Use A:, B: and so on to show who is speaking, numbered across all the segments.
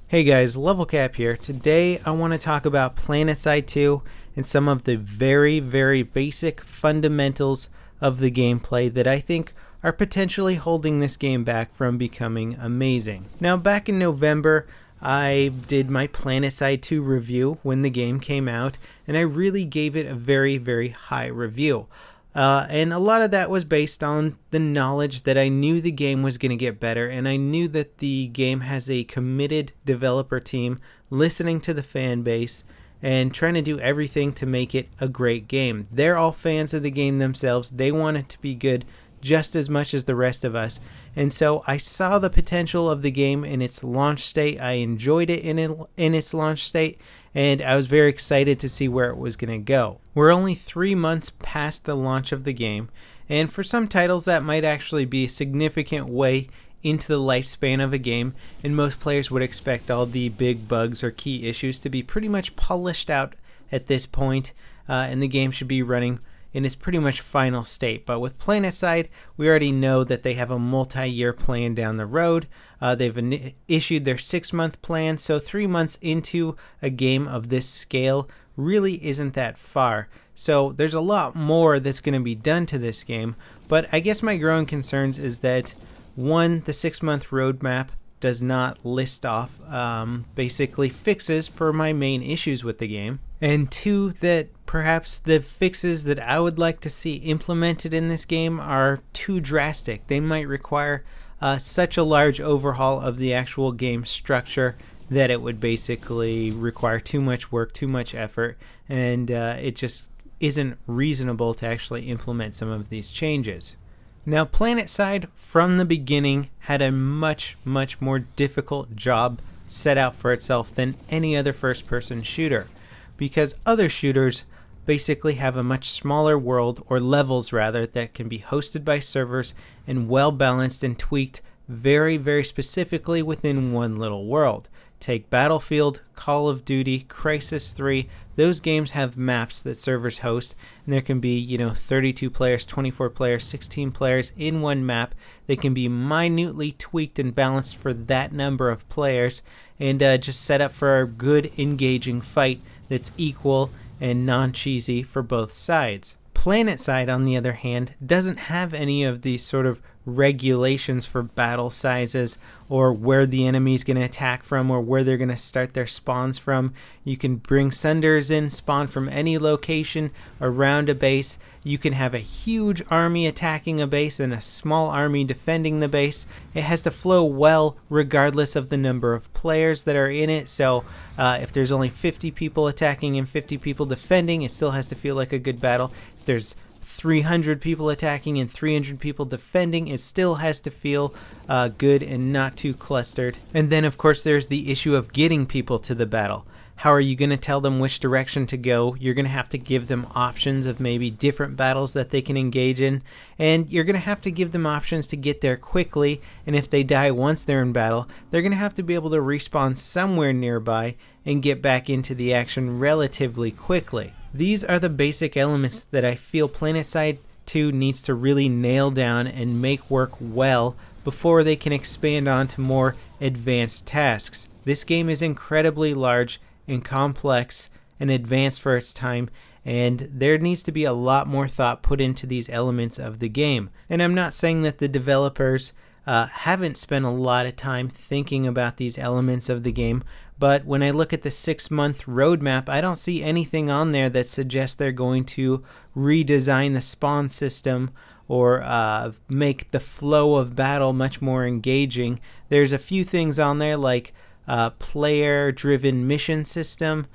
A: Hey guys, LevelCap here. Today I want to talk about Planetside 2 and some of the very basic fundamentals of the gameplay that I think are potentially holding this game back from becoming amazing. Now, back in November, I did my Planetside 2 review when the game came out, and I really gave it a very high review. And a lot of that was based on the knowledge that I knew the game was going to get better, and I knew that the game has a committed developer team listening to the fan base and trying to do everything to make it a great game. They're all fans of the game themselves. They want it to be good just as much as the rest of us. And so I saw the potential of the game in its launch state. I enjoyed it in its launch state, and I was very excited to see where it was going to go. We're only 3 months past the launch of the game, and for some titles that might actually be a significant way into the lifespan of a game, and most players would expect all the big bugs or key issues to be pretty much polished out at this point, and the game should be running in its pretty much final state. But with Planetside, we already know that they have a multi-year plan down the road. They've issued their 6-month plan, so 3 months into a game of this scale really isn't that far. So there's a lot more that's going to be done to this game, but I guess my growing concerns is that, one, the 6-month roadmap does not list off basically fixes for my main issues with the game, and two, that perhaps the fixes that I would like to see implemented in this game are too drastic. They might require such a large overhaul of the actual game structure that it would basically require too much work, too much effort, and it just isn't reasonable to actually implement some of these changes. Now, Planetside from the beginning had a much more difficult job set out for itself than any other first-person shooter, because other shooters basically have a much smaller world, or levels rather, that can be hosted by servers and well balanced and tweaked very specifically within one little world. Take Battlefield, Call of Duty, Crysis 3, those games have maps that servers host, and there can be, 32 players, 24 players, 16 players in one map. They can be minutely tweaked and balanced for that number of players, and just set up for a good engaging fight that's equal and non-cheesy for both sides. Planetside, on the other hand, doesn't have any of these sort of regulations for battle sizes or where the enemy's going to attack from or where they're going to start their spawns from. You can bring sunders in, spawn from any location around a base. You can have a huge army attacking a base and a small army defending the base. It has to flow well regardless of the number of players that are in it. So if there's only 50 people attacking and 50 people defending, it still has to feel like a good battle. If there's 300 people attacking and 300 people defending, it still has to feel good and not too clustered. And then of course there's the issue of getting people to the battle. How are you going to tell them which direction to go? You're going to have to give them options of maybe different battles that they can engage in, and you're going to have to give them options to get there quickly, and if they die once they're in battle, they're going to have to be able to respawn somewhere nearby and get back into the action relatively quickly. These are the basic elements that I feel Planetside 2 needs to really nail down and make work well before they can expand on to more advanced tasks. This game is incredibly large and complex and advanced for its time, and there needs to be a lot more thought put into these elements of the game. And I'm not saying that the developers haven't spent a lot of time thinking about these elements of the game, but when I look at the 6-month roadmap, I don't see anything on there that suggests they're going to redesign the spawn system or make the flow of battle much more engaging. There's a few things on there like player-driven mission system,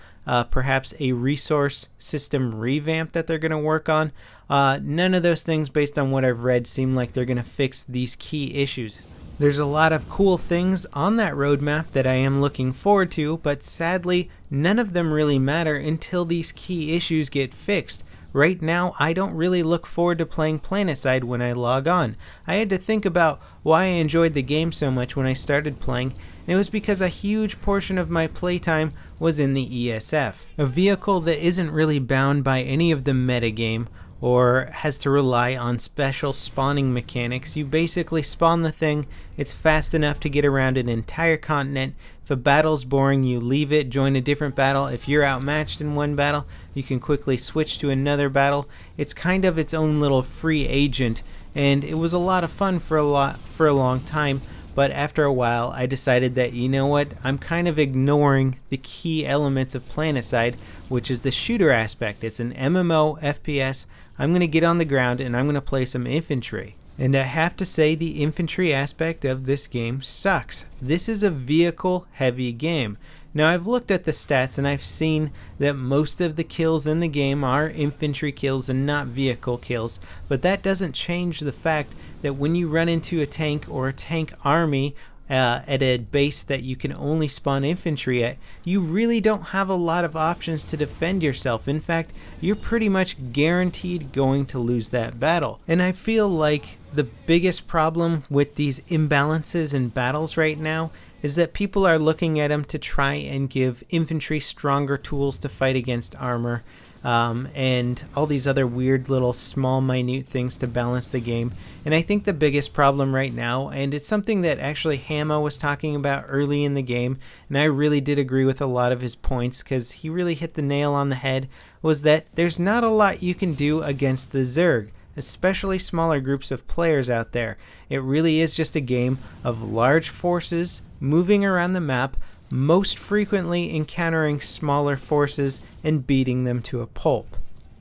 A: perhaps a resource system revamp that they're going to work on. None of those things, based on what I've read, seem like they're going to fix these key issues. There's a lot of cool things on that roadmap that I am looking forward to, but sadly, none of them really matter until these key issues get fixed. Right now, I don't really look forward to playing Planetside when I log on. I had to think about why I enjoyed the game so much when I started playing, and it was because a huge portion of my playtime was in the ESF, a vehicle that isn't really bound by any of the metagame or has to rely on special spawning mechanics. You basically spawn the thing, it's fast enough to get around an entire continent. If a battle's boring, you leave it, join a different battle. If you're outmatched in one battle, you can quickly switch to another battle. It's kind of its own little free agent, and it was a lot of fun for a long time. But after a while, I decided that, you know what, I'm kind of ignoring the key elements of Planetside, which is the shooter aspect. It's an MMO FPS. I'm going to get on the ground and I'm going to play some infantry. And I have to say, the infantry aspect of this game sucks. This is a vehicle-heavy game. Now, I've looked at the stats and I've seen that most of the kills in the game are infantry kills and not vehicle kills, but that doesn't change the fact that when you run into a tank or a tank army at a base that you can only spawn infantry at, you really don't have a lot of options to defend yourself. In fact, you're pretty much guaranteed going to lose that battle. And I feel like the biggest problem with these imbalances in battles right now is that people are looking at them to try and give infantry stronger tools to fight against armor, and all these other weird little small minute things to balance the game. And I think the biggest problem right now, and it's something that actually Hamo was talking about early in the game, and I really did agree with a lot of his points because he really hit the nail on the head, was that there's not a lot you can do against the Zerg, especially smaller groups of players out there. It really is just a game of large forces moving around the map, most frequently encountering smaller forces and beating them to a pulp.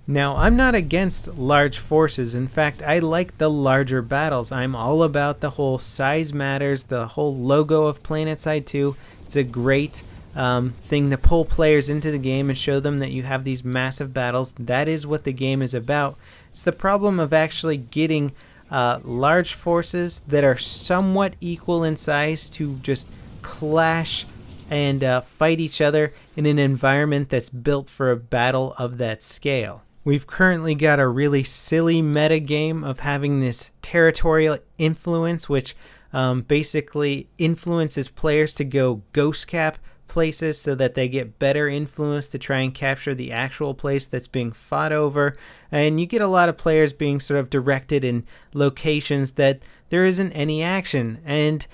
A: Now, I'm not against large forces. In fact, I like the larger battles. I'm all about the whole size matters, the whole logo of Planetside 2. It's a great thing to pull players into the game and show them that you have these massive battles. That is what the game is about. It's the problem of actually getting large forces that are somewhat equal in size to just clash and fight each other in an environment that's built for a battle of that scale. We've currently got a really silly meta game of having this territorial influence, which basically influences players to go ghost cap places so that they get better influence to try and capture the actual place that's being fought over. And you get a lot of players being sort of directed in locations that there isn't any action. And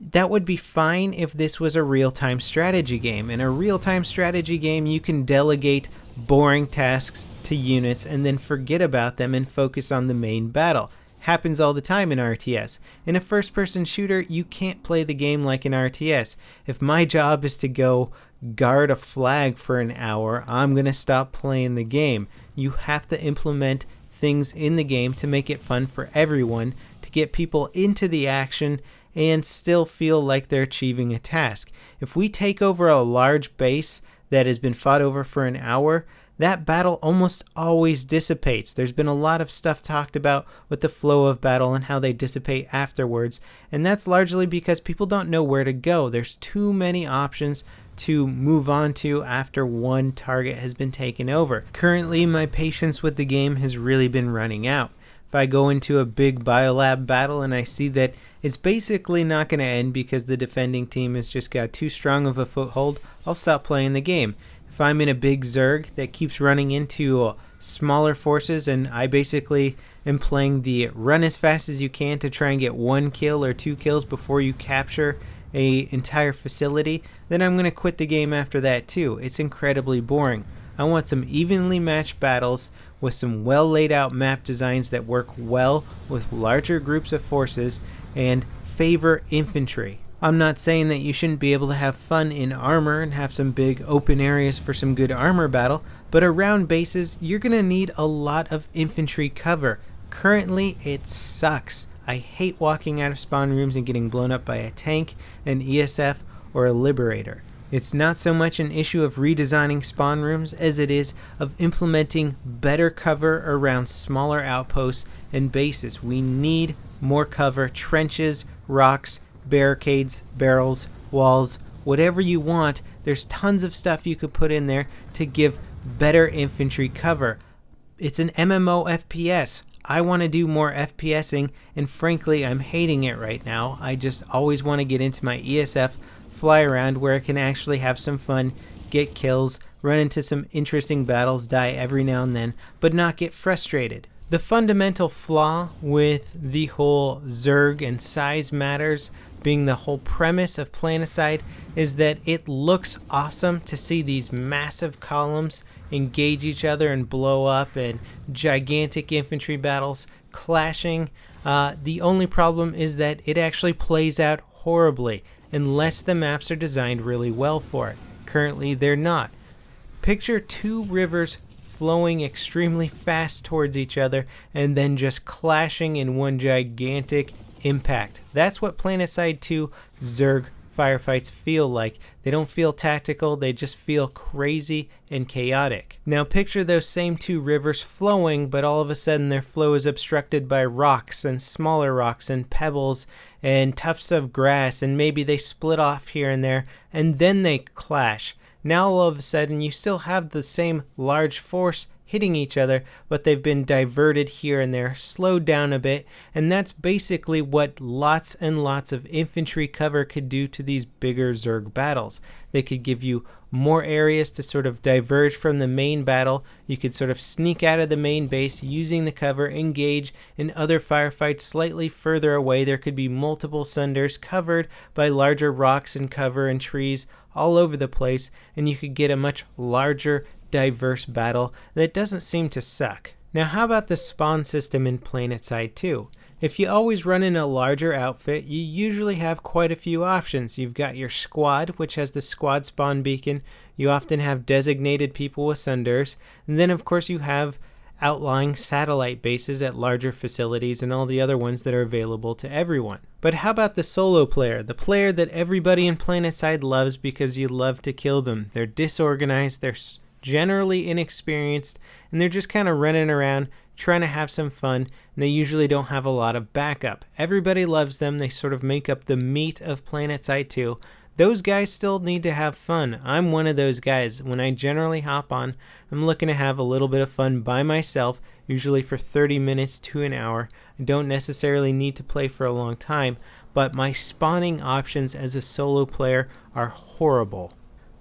A: that would be fine if this was a real-time strategy game. In a real-time strategy game, you can delegate boring tasks to units and then forget about them and focus on the main battle. Happens all the time in RTS. In a first-person shooter, you can't play the game like in RTS. If my job is to go guard a flag for an hour, I'm going to stop playing the game. You have to implement things in the game to make it fun for everyone, to get people into the action and still feel like they're achieving a task. If we take over a large base that has been fought over for an hour, that battle almost always dissipates. There's been a lot of stuff talked about with the flow of battle and how they dissipate afterwards, and that's largely because people don't know where to go. There's too many options to move on to after one target has been taken over. Currently, my patience with the game has really been running out. If I go into a big biolab battle and I see that it's basically not going to end because the defending team has just got too strong of a foothold, I'll stop playing the game. If I'm in a big Zerg that keeps running into smaller forces and I basically am playing the run as fast as you can to try and get 1 kill or 2 kills before you capture a entire facility, then I'm going to quit the game after that too. It's incredibly boring. I want some evenly matched battles with some well laid out map designs that work well with larger groups of forces and favor infantry. I'm not saying that you shouldn't be able to have fun in armor and have some big open areas for some good armor battle, but around bases, you're going to need a lot of infantry cover. Currently, it sucks. I hate walking out of spawn rooms and getting blown up by a tank, an ESF, or a Liberator. It's not so much an issue of redesigning spawn rooms as it is of implementing better cover around smaller outposts and bases. We need more cover, trenches, rocks, barricades, barrels, walls, whatever you want. There's tons of stuff you could put in there to give better infantry cover. It's an MMO FPS. I want to do more FPSing, and frankly, I'm hating it right now. I just always want to get into my ESF, fly around where I can actually have some fun, get kills, run into some interesting battles, die every now and then, but not get frustrated. The fundamental flaw with the whole Zerg and size matters being the whole premise of Planetside is that it looks awesome to see these massive columns engage each other and blow up, and gigantic infantry battles clashing. The only problem is that it actually plays out horribly unless the maps are designed really well for it. Currently, they're not. Picture two rivers flowing extremely fast towards each other and then just clashing in one gigantic impact. That's what Planetside 2 Zerg firefights feel like. They don't feel tactical, they just feel crazy and chaotic. Now picture those same two rivers flowing, but all of a sudden their flow is obstructed by rocks and smaller rocks and pebbles and tufts of grass, and maybe they split off here and there, and then they clash. Now all of a sudden you still have the same large force hitting each other, but they've been diverted here and there, slowed down a bit, and that's basically what lots and lots of infantry cover could do to these bigger Zerg battles. They could give you more areas to sort of diverge from the main battle. You could sort of sneak out of the main base using the cover, engage in other firefights slightly further away. There could be multiple sunders covered by larger rocks and cover and trees all over the place, and you could get a much larger diverse battle that doesn't seem to suck. Now how about the spawn system in Planetside 2? If you always run in a larger outfit, you usually have quite a few options. You've got your squad, which has the squad spawn beacon. You often have designated people with sunders, and then of course you have outlying satellite bases at larger facilities and all the other ones that are available to everyone. But how about the solo player, the player that everybody in Planetside loves because you love to kill them? They're disorganized, they're generally inexperienced, and they're just kind of running around trying to have some fun, and they usually don't have a lot of backup. Everybody loves them. They sort of make up the meat of Planetside 2. Those guys still need to have fun. I'm one of those guys. When I generally hop on, I'm looking to have a little bit of fun by myself, usually for 30 minutes to an hour. I don't necessarily need to play for a long time, but my spawning options as a solo player are horrible.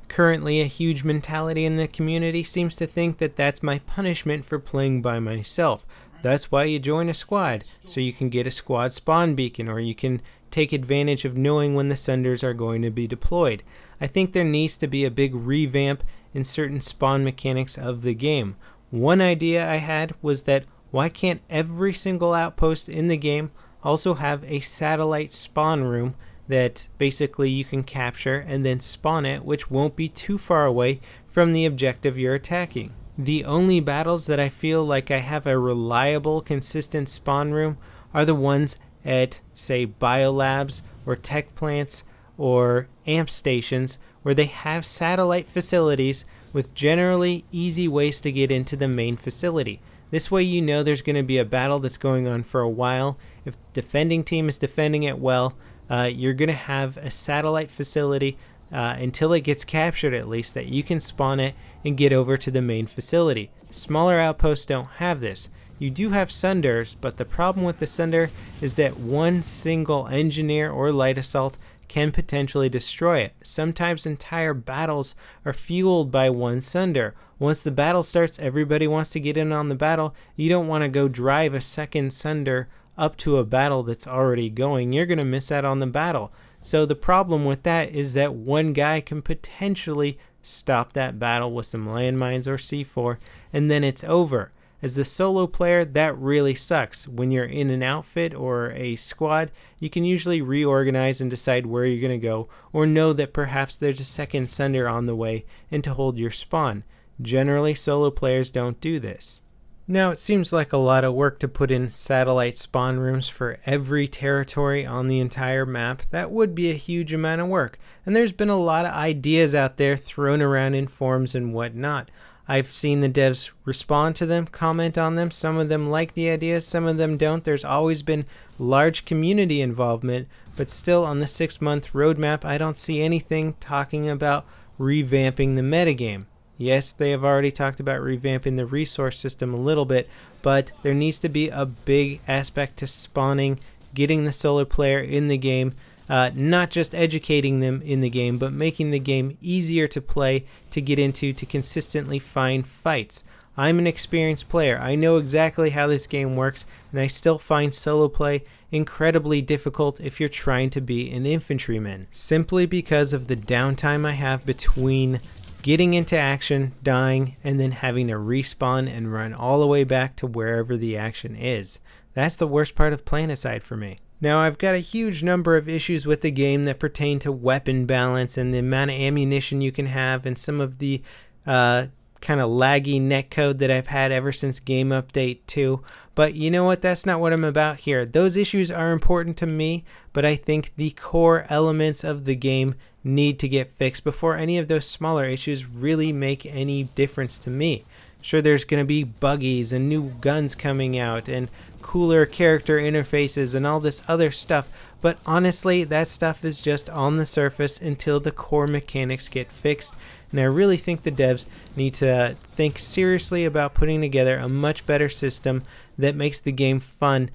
A: Currently, a huge mentality in the community seems to think that that's my punishment for playing by myself. That's why you join a squad, so you can get a squad spawn beacon, or you can take advantage of knowing when the sunders are going to be deployed. I think there needs to be a big revamp in certain spawn mechanics of the game. One idea I had was that why can't every single outpost in the game also have a satellite spawn room that basically you can capture and then spawn it, which won't be too far away from the objective you're attacking. The only battles that I feel like I have a reliable, consistent spawn room are the ones at, say, biolabs or tech plants or amp stations, where they have satellite facilities with generally easy ways to get into the main facility. This way you know there's going to be a battle that's going on for a while. If the defending team is defending it well, you're going to have a satellite facility until it gets captured, at least, that you can spawn it and get over to the main facility. Smaller outposts don't have this. You do have sunders, but the problem with the sunder is that one single engineer or light assault can potentially destroy it. Sometimes entire battles are fueled by one sunder. Once the battle starts, everybody wants to get in on the battle. You don't want to go drive a second sunder up to a battle that's already going. You're going to miss out on the battle. So the problem with that is that one guy can potentially stop that battle with some landmines or C4, and then it's over. As the solo player, that really sucks. When you're in an outfit or a squad, you can usually reorganize and decide where you're going to go, or know that perhaps there's a second sunder on the way and to hold your spawn. Generally, solo players don't do this. Now, it seems like a lot of work to put in satellite spawn rooms for every territory on the entire map. That would be a huge amount of work, and there's been a lot of ideas out there thrown around in forums and whatnot. I've seen the devs respond to them, comment on them. Some of them like the ideas, some of them don't. There's always been large community involvement, but still on the 6-month roadmap, I don't see anything talking about revamping the metagame. Yes, they have already talked about revamping the resource system a little bit, but there needs to be a big aspect to spawning, getting the solo player in the game, not just educating them in the game, but making the game easier to play, to get into, to consistently find fights. I'm an experienced player. I know exactly how this game works, and I still find solo play incredibly difficult if you're trying to be an infantryman, simply because of the downtime I have between getting into action, dying, and then having to respawn and run all the way back to wherever the action is. That's the worst part of Planetside for me. Now, I've got a huge number of issues with the game that pertain to weapon balance and the amount of ammunition you can have, and some of the kind of laggy netcode that I've had ever since Game Update 2. But you know what? That's not what I'm about here. Those issues are important to me, but I think the core elements of the game need to get fixed before any of those smaller issues really make any difference to me. Sure, there's going to be buggies and new guns coming out and cooler character interfaces and all this other stuff, but honestly, that stuff is just on the surface until the core mechanics get fixed. And I really think the devs need to think seriously about putting together a much better system that makes the game fun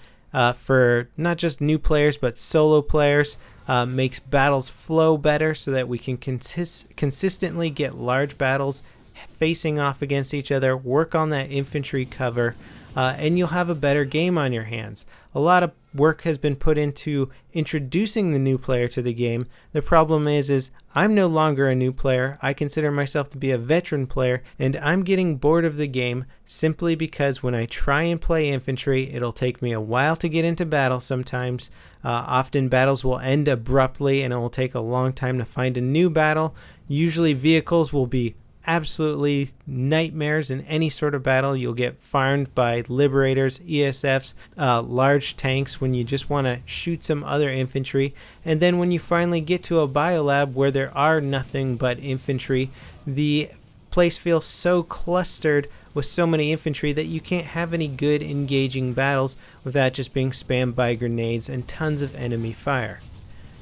A: for not just new players but solo players, makes battles flow better so that we can consistently get large battles facing off against each other, work on that infantry cover, and you'll have a better game on your hands. A lot of work has been put into introducing the new player to the game. The problem is I'm no longer a new player. I consider myself to be a veteran player, and I'm getting bored of the game simply because when I try and play infantry, it'll take me a while to get into battle sometimes. Often battles will end abruptly, and it will take a long time to find a new battle. Usually vehicles will be absolutely nightmares in any sort of battle. You'll get farmed by liberators, ESFs, large tanks when you just want to shoot some other infantry. And then when you finally get to a biolab where there are nothing but infantry, the place feels so clustered with so many infantry that you can't have any good engaging battles without just being spammed by grenades and tons of enemy fire.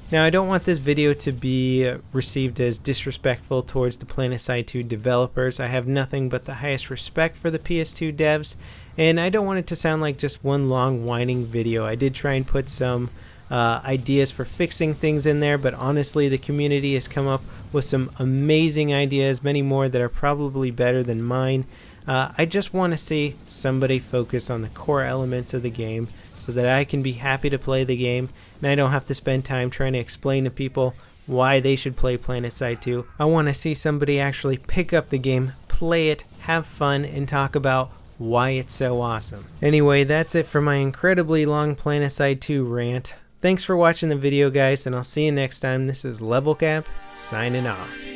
A: Now, I don't want this video to be received as disrespectful towards the Planetside 2 developers. I have nothing but the highest respect for the PS2 devs, and I don't want it to sound like just one long whining video. I did try and put some ideas for fixing things in there, but honestly, the community has come up with some amazing ideas, many more that are probably better than mine. I just want to see somebody focus on the core elements of the game so that I can be happy to play the game and I don't have to spend time trying to explain to people why they should play Planetside 2. I want to see somebody actually pick up the game, play it, have fun, and talk about why it's so awesome. Anyway, that's it for my incredibly long Planetside 2 rant. Thanks for watching the video, guys, and I'll see you next time. This is LevelCap, signing off.